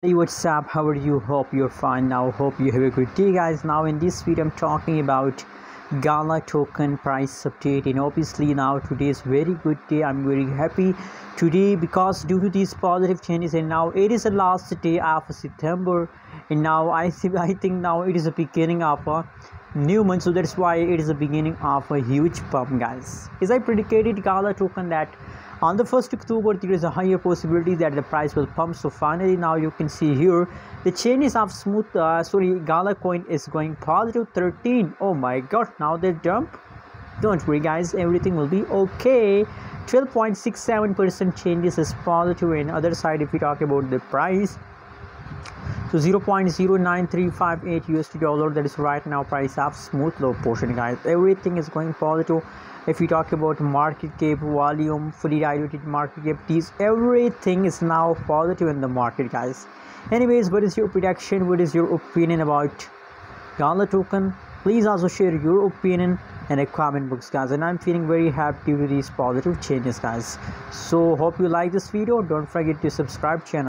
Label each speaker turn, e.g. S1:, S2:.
S1: Hey, what's up? How are you? Hope you're fine now. Hope you have a good day, guys. Now in this video I'm talking about Gala token price update, and obviously now today is very good day. I'm very happy today because due to these positive changes, and now it is the last day of September, and now I think now it is the beginning of a new month, so that's why it is the beginning of a huge pump, guys. As I predicated Gala token that on the 1st October there is a higher possibility that the price will pump. So finally now you can see here the changes of Gala coin is going positive 13. Oh my god, now they jump. Don't worry guys, everything will be okay. 12.67% changes is positive, and other side if we talk about the price, so 0.09358 USD dollar, that is right now price of smooth low portion, guys. Everything is going positive. If we talk about market cap, volume, fully diluted market cap, these everything is now positive in the market, guys. Anyways, what is your prediction? What is your opinion about Gala token? Please also share your opinion in the comment box, guys, and I'm feeling very happy with these positive changes, guys. So hope you like this video. Don't forget to subscribe channel.